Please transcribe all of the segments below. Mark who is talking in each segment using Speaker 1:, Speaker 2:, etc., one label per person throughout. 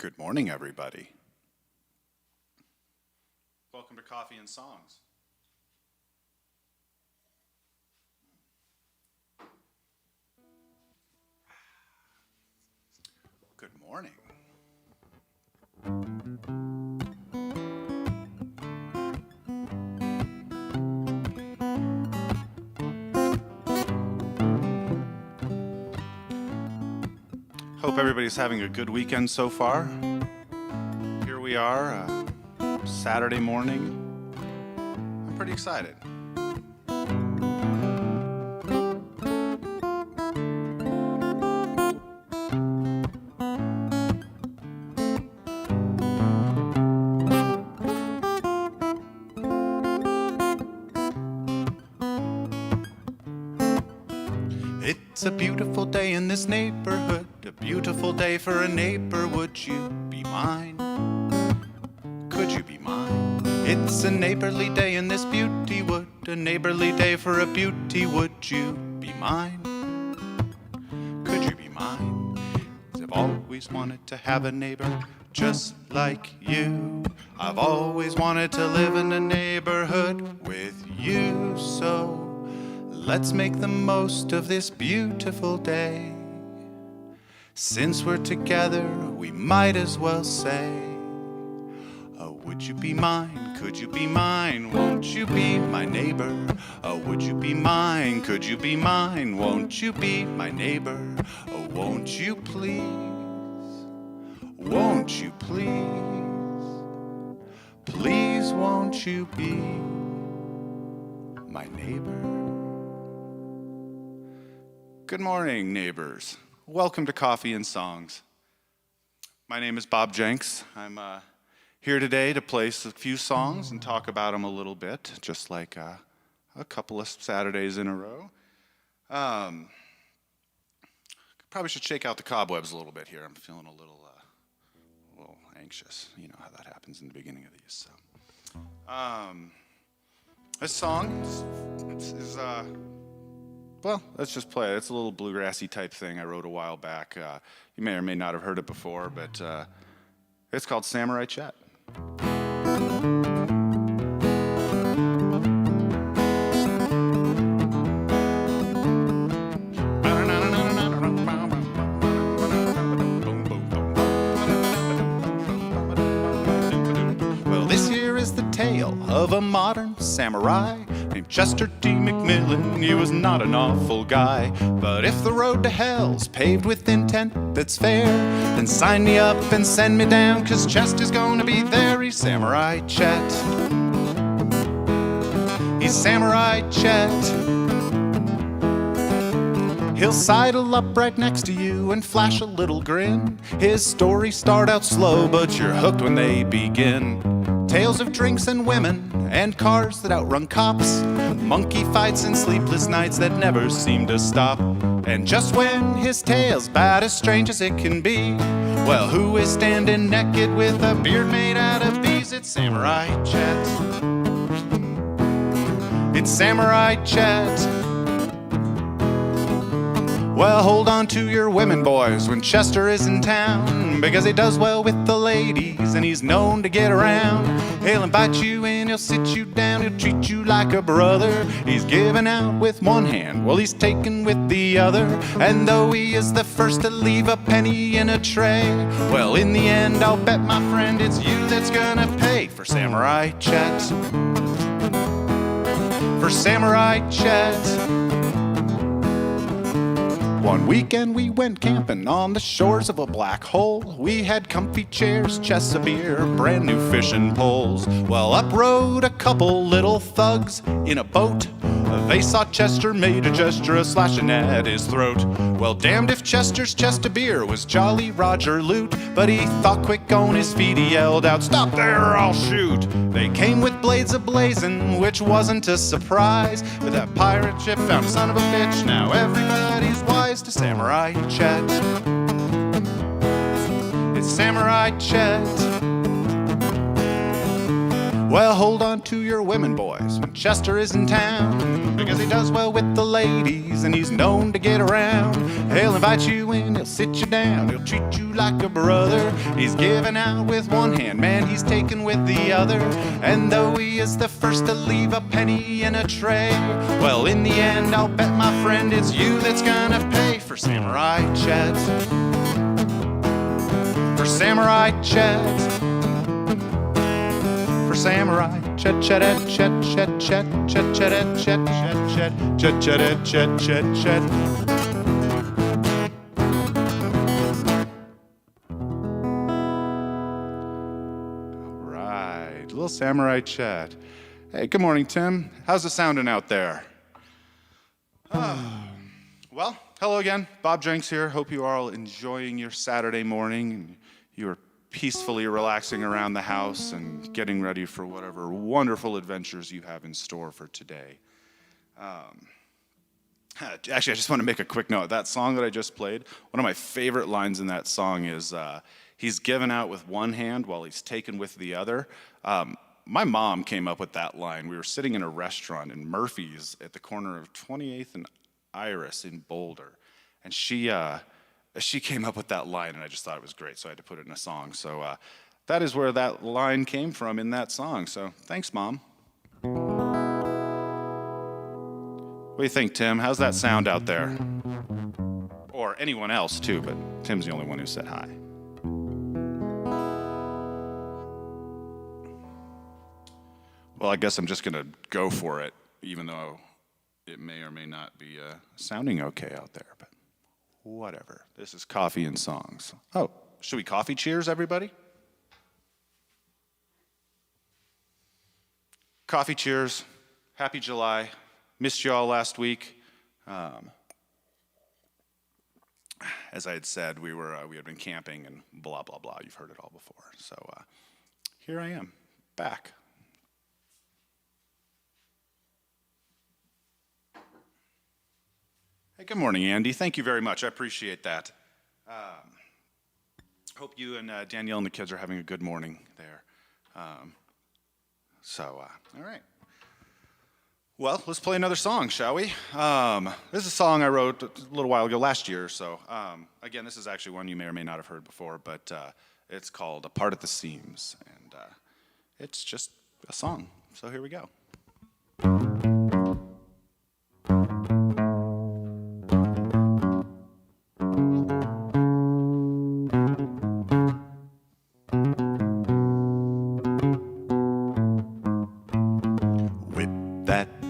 Speaker 1: Good morning, everybody. Welcome to Coffee and Songs. Good morning. Hope everybody's having a good weekend so far. Here we are, Saturday morning. I'm pretty excited. It's a beautiful day in this neighborhood, a beautiful day for a neighbor. Would you be mine? Could you be mine? It's a neighborly day in this beauty wood, a neighborly day for a beauty. Would you be mine? Could you be mine? 'Cause I've always wanted to have a neighbor just like you. I've always wanted to live in a neighborhood with you. So let's make the most of this beautiful day. Since we're together, we might as well say, oh, would you be mine? Could you be mine? Won't you be my neighbor? Oh, would you be mine? Could you be mine? Won't you be my neighbor? Oh, won't you please? Won't you please? Please, won't you be my neighbor? Good morning, neighbors. Welcome to Coffee and Songs. My name is Bob Jenks. I'm here today to play a few songs and talk about them a little bit, just like a couple of Saturdays in a row. Probably should shake out the cobwebs a little bit here. I'm feeling a little anxious. You know how that happens in the beginning of these. So, this song is well, let's just play it. It's a little bluegrassy type thing I wrote a while back. You may or may not have heard it before, but it's called Samurai Chet. Well, this here is the tale of a modern samurai named Chester D. McMillan. He was not an awful guy, but if the road to hell's paved with intent that's fair, then sign me up and send me down, 'cause Chester's gonna be there. He's Samurai Chet. He's Samurai Chet. He'll sidle up right next to you and flash a little grin. His stories start out slow, but you're hooked when they begin. Tales of drinks and women and cars that outrun cops, monkey fights and sleepless nights that never seem to stop. And just when his tale's about as strange as it can be, well, who is standing naked with a beard made out of bees? It's Samurai Chet. It's Samurai Chet. Well, hold on to your women, boys, when Chester is in town, because he does well with the ladies and he's known to get around. He'll invite you in, he'll sit you down, he'll treat you like a brother. He's giving out with one hand while he's taking with the other. And though he is the first to leave a penny in a tray, well, in the end, I'll bet, my friend, it's you that's gonna pay for Samurai Chet. For Samurai Chet. One weekend we went camping on the shores of a black hole. We had comfy chairs, chests of beer, brand new fishing poles. Well, up rode a couple little thugs in a boat. They saw Chester, made a gesture, a slashing at his throat. Well, damned if Chester's chest of beer was Jolly Roger loot, but he thought quick on his feet, he yelled out, "Stop there or I'll shoot!" They came with blades a-blazing, which wasn't a surprise, but that pirate ship found a son of a bitch. Now everybody's wise to Samurai Chet. It's Samurai Chet. Well, hold on to your women, boys, when Chester is in town, because he does well with the ladies and he's known to get around. He'll invite you in, he'll sit you down, he'll treat you like a brother. He's giving out with one hand, man, he's taking with the other. And though he is the first to leave a penny in a tray, well, in the end, I'll bet my friend it's you that's gonna pay for Samurai Chet. For Samurai Chet. For Samurai Chet, Chet, Chet, Chet, Chet, Chet, Chet, Chet, Chet, Chet, Chet, Chet, Chet, Chet. All right, little Samurai Chet. Hey, good morning, Tim. How's it sounding out there? Well, hello again. Bob Jenks here. Hope you are all enjoying your Saturday morning and you are peacefully relaxing around the house and getting ready for whatever wonderful adventures you have in store for today. Actually, I just want to make a quick note. That song that I just played, one of my favorite lines in that song is, he's given out with one hand while he's taken with the other. My mom came up with that line. We were sitting in a restaurant in Murphy's at the corner of 28th and Iris in Boulder, and she came up with that line, and I just thought it was great, so I had to put it in a song. So that is where that line came from in that song. So thanks, Mom. What do you think, Tim? How's that sound out there? Or anyone else, too, but Tim's the only one who said hi. Well, I guess I'm just going to go for it, even though it may or may not be sounding okay out there, but whatever. This is Coffee and Songs. Oh, should we coffee cheers, everybody? Coffee cheers. Happy July. Missed you all last week. As I had said, we had been camping and blah, blah, blah. You've heard it all before. So here I am, back. Hey, good morning, Andy. Thank you very much. I appreciate that. Hope you and Danielle and the kids are having a good morning there. All right. Well, let's play another song, shall we? This is a song I wrote a little while ago, last year or so. Again, this is actually one you may or may not have heard before, but it's called Apart at the Seams, and it's just a song. So here we go.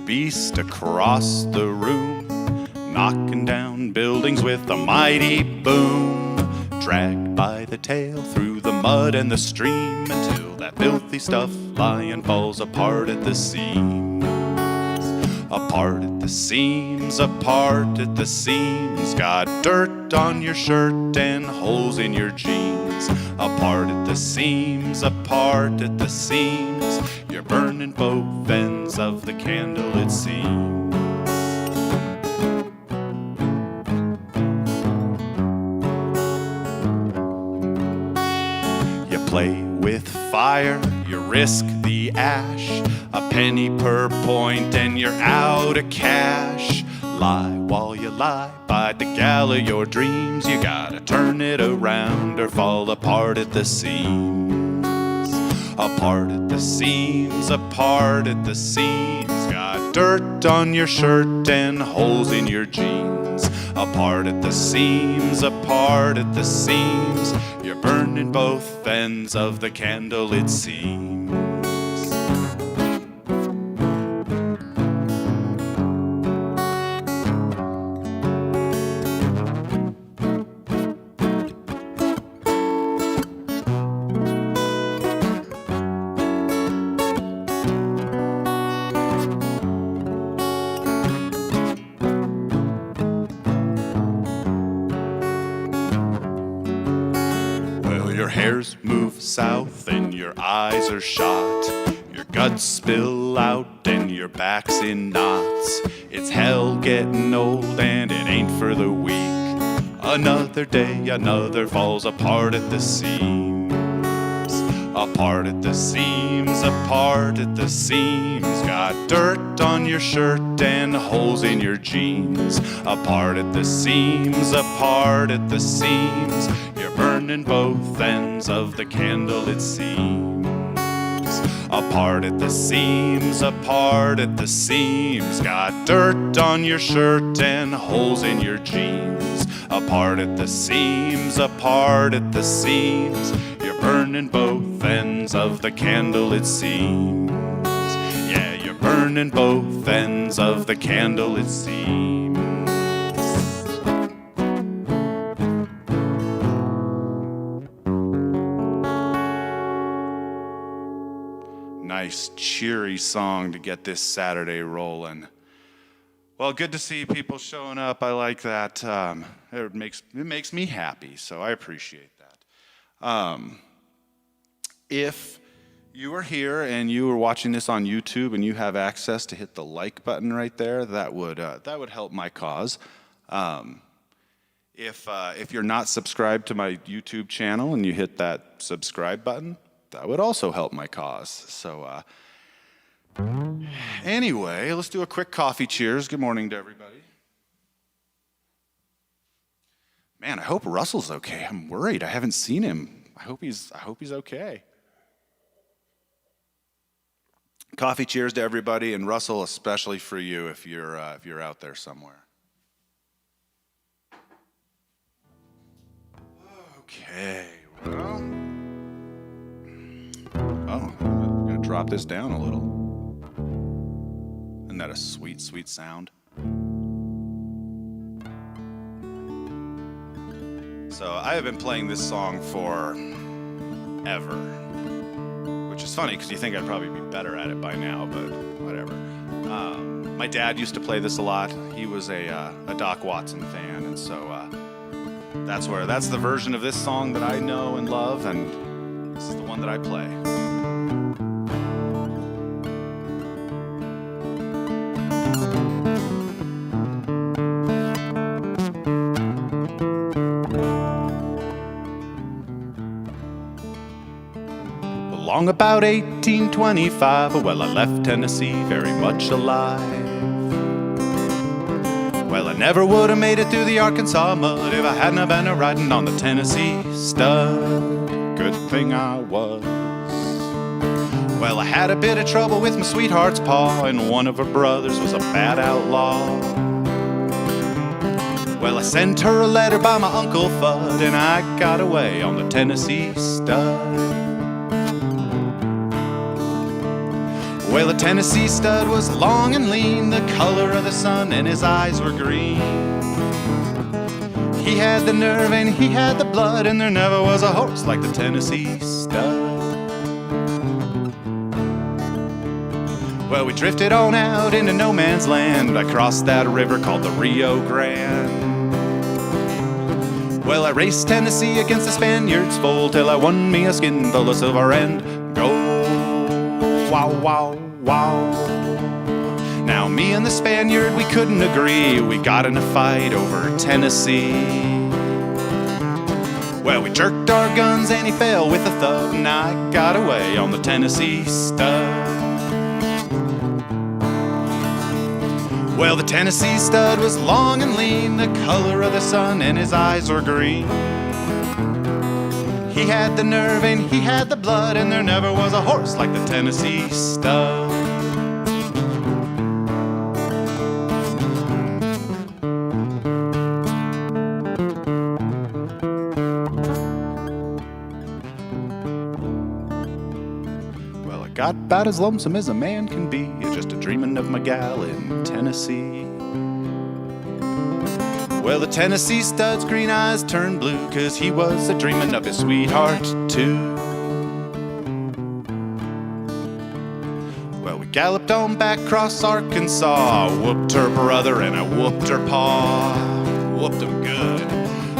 Speaker 1: Beast across the room, knocking down buildings with a mighty boom, dragged by the tail through the mud and the stream until that filthy stuff lying falls apart at the seams. Apart at the seams, apart at the seams, got dirt on your shirt and holes in your jeans. Apart at the seams, apart at the seams, you're burning both ends of the candle, it seems. You play with fire, you risk the ash, a penny per point and you're out of cash. Lie while you lie by the gal of your dreams, you gotta turn it around or fall apart at the seams. Apart at the seams, apart at the seams, got dirt on your shirt and holes in your jeans. Apart at the seams, apart at the seams, you're burning both ends of the candle, it seems. Your hairs move south and your eyes are shot. Your guts spill out and your back's in knots. It's hell getting old and it ain't for the weak. Another day, another falls apart at the seams. apart at the seams, apart at the seams. Got dirt on your shirt and holes in your jeans. Apart at the seams, apart at the seams. You're burning both ends of the candle, it seems. Apart at the seams, apart at the seams. Got dirt on your shirt and holes in your jeans. Apart at the seams, apart at the seams. You're burning both ends of the candle, it seems. Yeah, you're burning both ends of the candle, it seems. Nice, cheery song to get this Saturday rolling. Well, good to see people showing up. I like that. It makes me happy, so I appreciate that. If you are here and you are watching this on YouTube and you have access to hit the like button right there, that would help my cause. If you're not subscribed to my YouTube channel and you hit that subscribe button, that would also help my cause. So anyway, let's do a quick coffee cheers. Good morning to everybody. Man, I hope Russell's okay. I'm worried. I haven't seen him. I hope he's okay. Coffee cheers to everybody, and Russell, especially for you if you're out there somewhere. Okay, well, I'm gonna drop this down a little. Isn't that a sweet, sweet sound? So I have been playing this song for ever, which is funny because you think I'd probably be better at it by now, but whatever. My dad used to play this a lot. He was a Doc Watson fan, and so that's the version of this song that I know and love, and this is the one that I play. Long about 1825, well, I left Tennessee very much alive. Well, I never would have made it through the Arkansas mud if I hadn't have been riding on the Tennessee stud. Good thing I was. Well, I had a bit of trouble with my sweetheart's pa, and one of her brothers was a bad outlaw. Well, I sent her a letter by my Uncle Fudd, and I got away on the Tennessee stud. Well, the Tennessee stud was long and lean, the color of the sun, and his eyes were green. He had the nerve and he had the blood, and there never was a horse like the Tennessee stud. Well, we drifted on out into no man's land. I crossed that river called the Rio Grande. Well, I raced Tennessee against the Spaniards full till I won me a skin full of silver and gold. Wow, wow, wow. Now me and the Spaniard, we couldn't agree. We got in a fight over Tennessee. Well, we jerked our guns and he fell with a thud, and I got away on the Tennessee stud. Well, the Tennessee stud was long and lean, the color of the sun, and his eyes were green. He had the nerve and he had the blood, and there never was a horse like the Tennessee stud. Well, I got about as lonesome as a man can be, just a dreaming of my gal in Tennessee. Well, the Tennessee stud's green eyes turned blue, 'cause he was a-dreamin' of his sweetheart, too. Well, we galloped on back across Arkansas, whooped her brother and I whooped her pa. Whooped him good.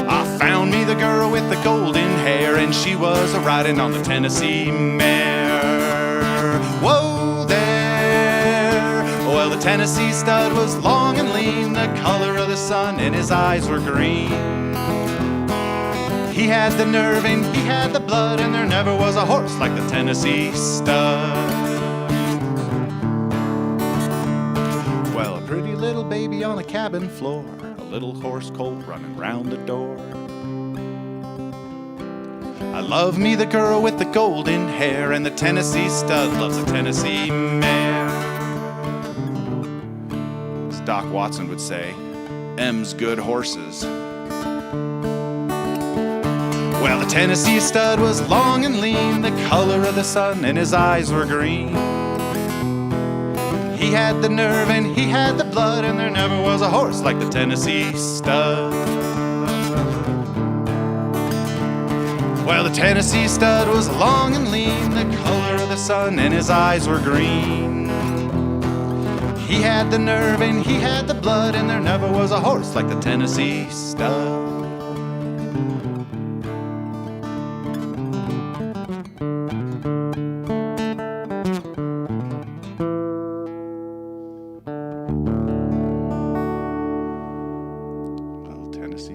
Speaker 1: I found me the girl with the golden hair, and she was a-riding on the Tennessee mare. Whoa there! Well, the Tennessee stud was long and lean, the color of the sun, and his eyes were green. he had the nerve and he had the blood, and there never was a horse like the Tennessee stud. Well, a pretty little baby on a cabin floor, a little horse colt running round the door. I love me the girl with the golden hair, and the Tennessee stud loves a Tennessee mare. As Doc Watson would say, M's good horses. Well, the Tennessee stud was long and lean, the color of the sun, and his eyes were green. He had the nerve and he had the blood, and there never was a horse like the Tennessee stud. Well, the Tennessee stud was long and lean, the color of the sun, and his eyes were green. He had the nerve and he had the blood, and there never was a horse like the Tennessee stud.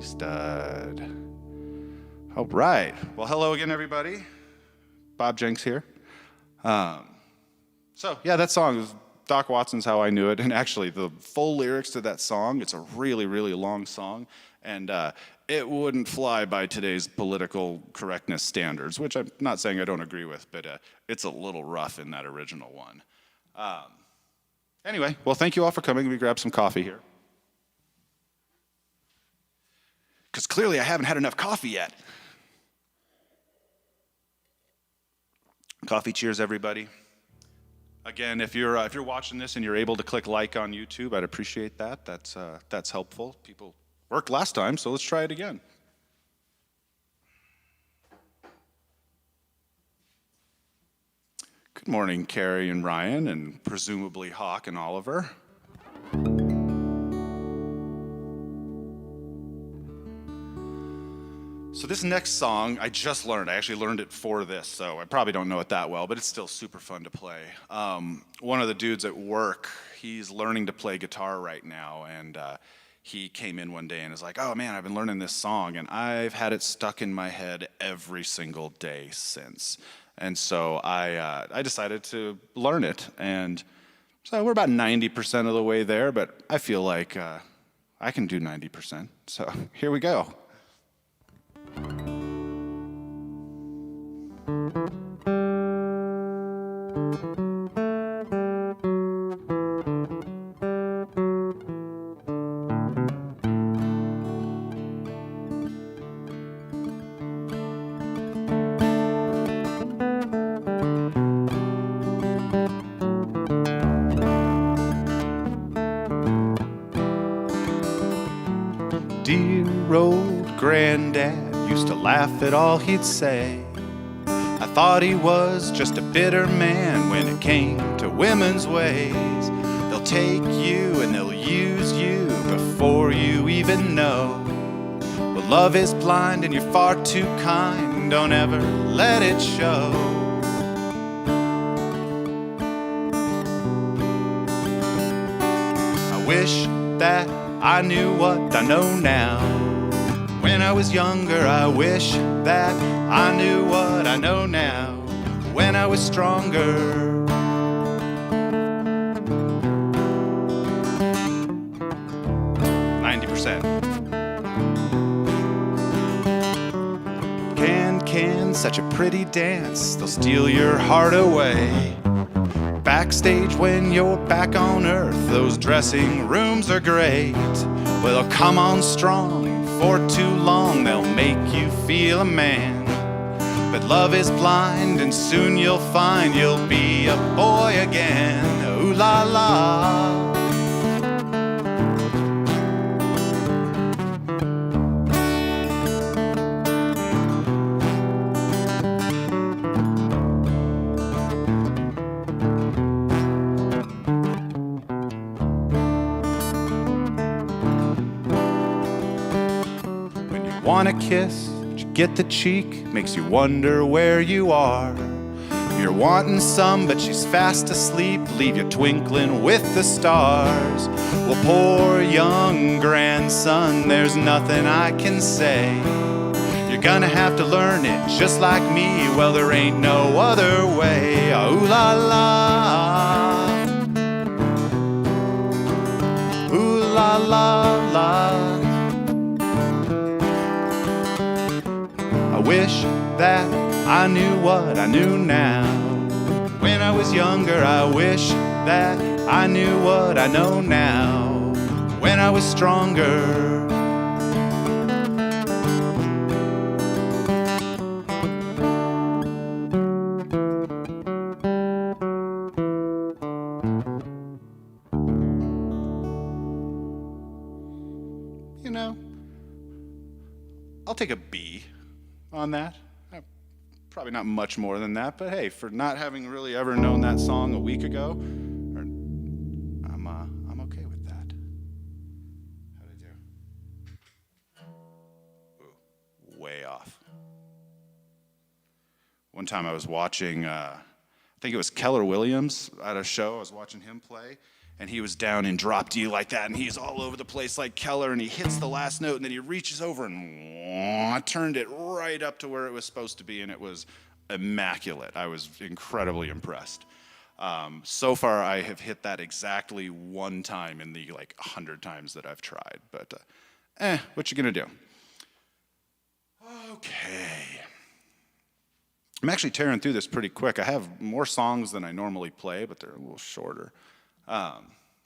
Speaker 1: Stud. All right. Well, hello again, everybody. Bob Jenks here. So, yeah, that song was Doc Watson's How I Knew It. And actually, the full lyrics to that song, it's a really, really long song. And it wouldn't fly by today's political correctness standards, which I'm not saying I don't agree with, but it's a little rough in that original one. Anyway, well, thank you all for coming. Let me grab some coffee here. Because clearly I haven't had enough coffee yet. Coffee cheers, everybody. Again, if you're watching this and you're able to click like on YouTube, I'd appreciate that. That's helpful. People worked last time, so let's try it again. Good morning, Carrie and Ryan, and presumably Hawk and Oliver. So this next song, I just learned. I actually learned it for this, so I probably don't know it that well, but it's still super fun to play. One of the dudes at work, he's learning to play guitar right now, and he came in one day and is like, oh man, I've been learning this song, and I've had it stuck in my head every single day since. And so I decided to learn it, and so we're about 90% of the way there, but I feel like I can do 90%, so here we go. Dear old granddad used to laugh at all he'd say. I thought he was just a bitter man when it came to women's ways. They'll take you and they'll use you before you even know. But love is blind and you're far too kind. Don't ever let it show. I wish that I knew what I know now. When I was younger, I wish that I knew what I know now. When I was stronger. 90%. Can, such a pretty dance. They'll steal your heart away. Backstage when you're back on earth, those dressing rooms are great. Well, they'll come on strong. For too long they'll make you feel a man. But love is blind and soon you'll find you'll be a boy again. Ooh la la. Want a kiss, but you get the cheek, makes you wonder where you are. You're wanting some, but she's fast asleep, leave you twinkling with the stars. Well, poor young grandson, there's nothing I can say. You're You're gonna have to learn it just like me. Well, there ain't no other way. Ooh la la. Ooh la la la. I wish that I knew what I knew now. When I was younger, I wish that I knew what I know now. When I was stronger. You know, I'll take a B on that. Probably not much more than that, but hey, for not having really ever known that song a week ago, I'm okay with that. How'd I do? Ooh, way off. One time I was watching, I think it was Keller Williams at a show. I was watching him play, and he was down in drop D like that, and he's all over the place like Keller, and he hits the last note, and then he reaches over and turned it right up to where it was supposed to be, and it was immaculate. I was incredibly impressed. So far, I have hit that exactly one time in the 100 times that I've tried, but what you gonna do? Okay. I'm actually tearing through this pretty quick. I have more songs than I normally play, but they're a little shorter.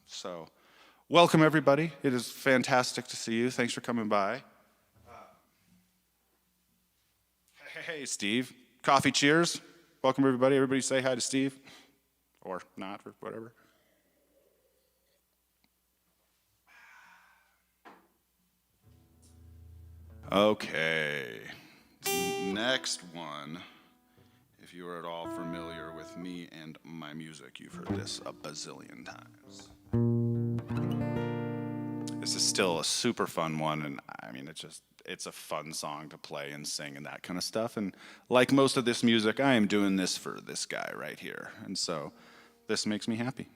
Speaker 1: So, welcome everybody. It is fantastic to see you. Thanks for coming by. Hey, Steve. Coffee cheers. Welcome everybody. Everybody say hi to Steve. Or not, or whatever. Okay. Next one. If you are at all familiar with me and my music, you've heard this a bazillion times. This is still a super fun one, and I mean, it's a fun song to play and sing and that kind of stuff. And like most of this music, I am doing this for this guy right here. And so this makes me happy.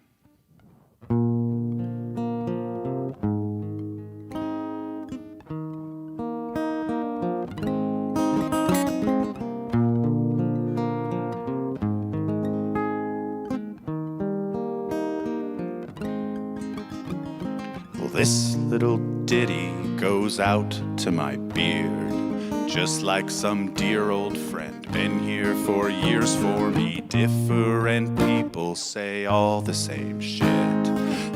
Speaker 1: This little ditty goes out to my beard, just like some dear old friend, been here for years for me. Different people say all the same shit,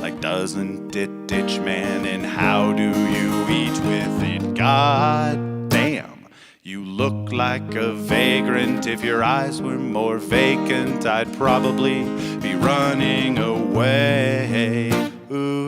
Speaker 1: like doesn't it ditch man, and how do you eat with it? God damn, you look like a vagrant. If your eyes were more vacant, I'd probably be running away. Ooh.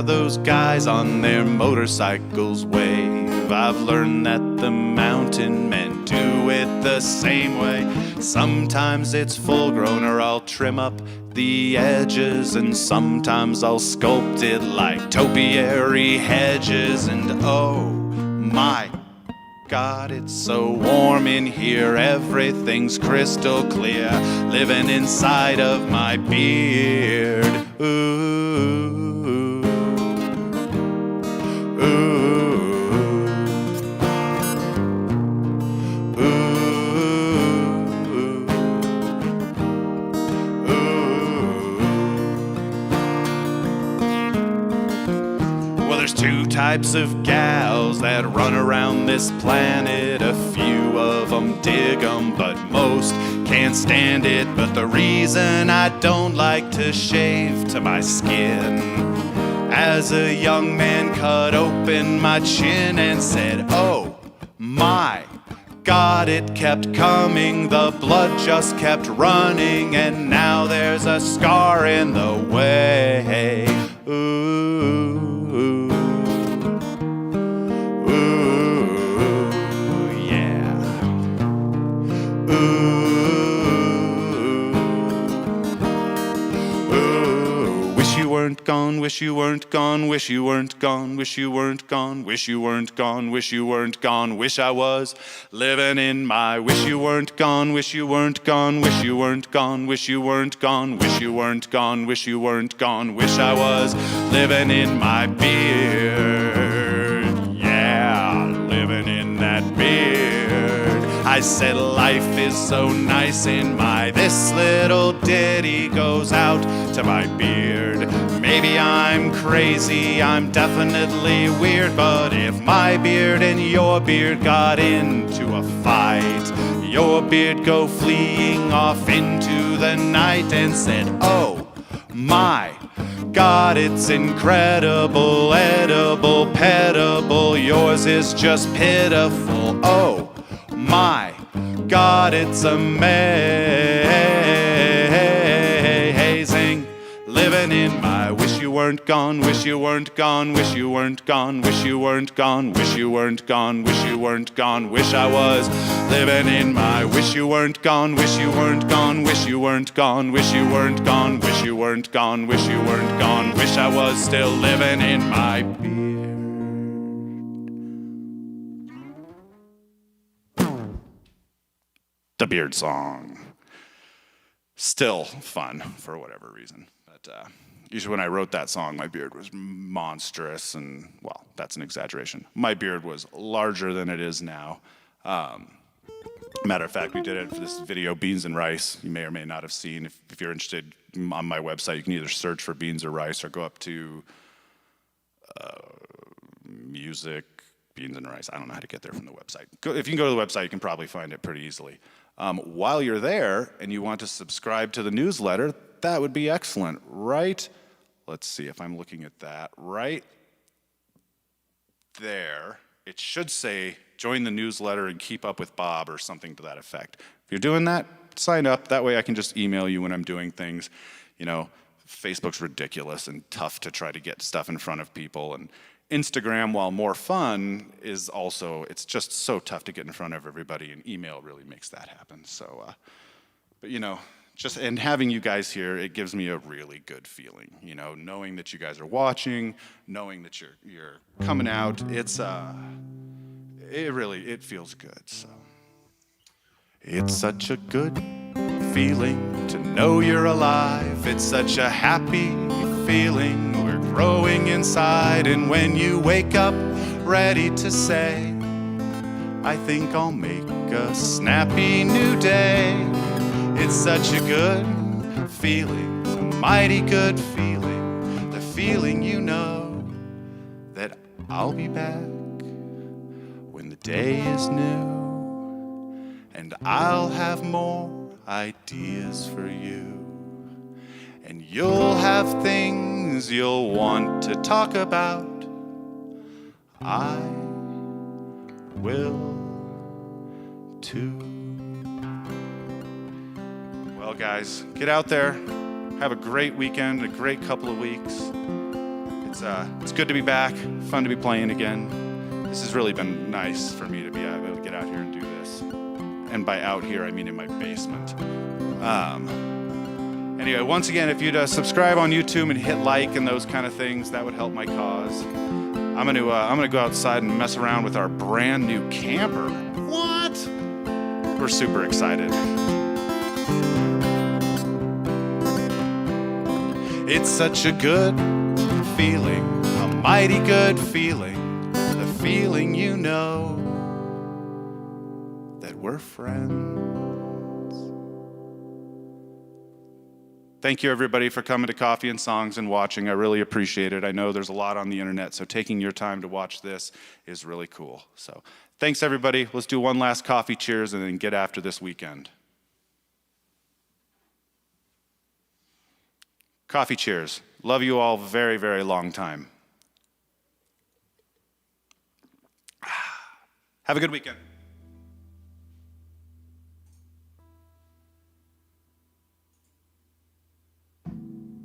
Speaker 1: Those guys on their motorcycles wave. I've learned that the mountain men do it the same way. Sometimes it's full grown or I'll trim up the edges, and sometimes I'll sculpt it like topiary hedges. And oh my God, it's so warm in here, everything's crystal clear, living inside of my beard. Ooh. Types of gals that run around this planet. A few of them dig 'em, but most can't stand it. But the reason I don't like to shave to my skin, as a young man cut open my chin and said, oh my God, it kept coming, the blood just kept running, and now there's a scar in the way. Ooh. Gone wish you weren't gone, wish you weren't gone, wish you weren't gone, wish you weren't gone, wish you weren't gone, wish I was living in my wish you weren't gone, wish you weren't gone, wish you weren't gone, wish you weren't gone, wish you weren't gone, wish you weren't gone, wish I was living in my beard. Yeah, living in that beard. I said life is so nice in my, this little ditty goes out to my beard. Maybe I'm crazy, I'm definitely weird, but if my beard and your beard got into a fight, your beard go fleeing off into the night and said, oh my God, it's incredible, edible, petable, yours is just pitiful. Oh my God, it's amazing, living in my wish you weren't gone, wish you weren't gone, wish you weren't gone, wish you weren't gone, wish you weren't gone, wish you weren't gone, wish I was living in my wish you weren't gone, wish you weren't gone, wish you weren't gone, wish you weren't gone, wish you weren't gone, wish you weren't gone, wish I was still living in my beard. The beard song. Still fun for whatever reason. But usually when I wrote that song, my beard was monstrous, and well, that's an exaggeration. My beard was larger than it is now. Matter of fact, we did it for this video, Beans and Rice. You may or may not have seen. If you're interested, on my website, you can either search for Beans or Rice or go up to music, Beans and Rice. I don't know how to get there from the website. If you can go to the website, you can probably find it pretty easily. While you're there and you want to subscribe to the newsletter, that would be excellent, right? Let's see if I'm looking at that. Right there, it should say, join the newsletter and keep up with Bob or something to that effect. If you're doing that, sign up. That way I can just email you when I'm doing things. You know, Facebook's ridiculous and tough to try to get stuff in front of people. And Instagram, while more fun, is also, it's just so tough to get in front of everybody, and email really makes that happen. So, but you know, just, and having you guys here, it gives me a really good feeling, you know, knowing that you guys are watching, knowing that you're coming out, it's, it feels good, so. It's such a good feeling to know you're alive. It's such a happy feeling. We're growing inside, and when you wake up ready to say, I think I'll make a snappy new day. It's such a good feeling, a mighty good feeling, the feeling you know that I'll be back when the day is new, and I'll have more ideas for you. And you'll have things you'll want to talk about. I will too. Well, guys, get out there. Have a great weekend, a great couple of weeks. It's good to be back. Fun to be playing again. This has really been nice for me to be able to get out here and do this. And by out here, I mean in my basement. Anyway, once again, if you'd subscribe on YouTube and hit like and those kind of things, that would help my cause. I'm gonna go outside and mess around with our brand new camper. What? We're super excited. It's such a good feeling, a mighty good feeling, the feeling you know that we're friends. Thank you, everybody, for coming to Coffee and Songs and watching. I really appreciate it. I know there's a lot on the internet, so taking your time to watch this is really cool. So thanks, everybody. Let's do one last coffee cheers and then get after this weekend. Coffee cheers. Love you all very, very long time. Have a good weekend.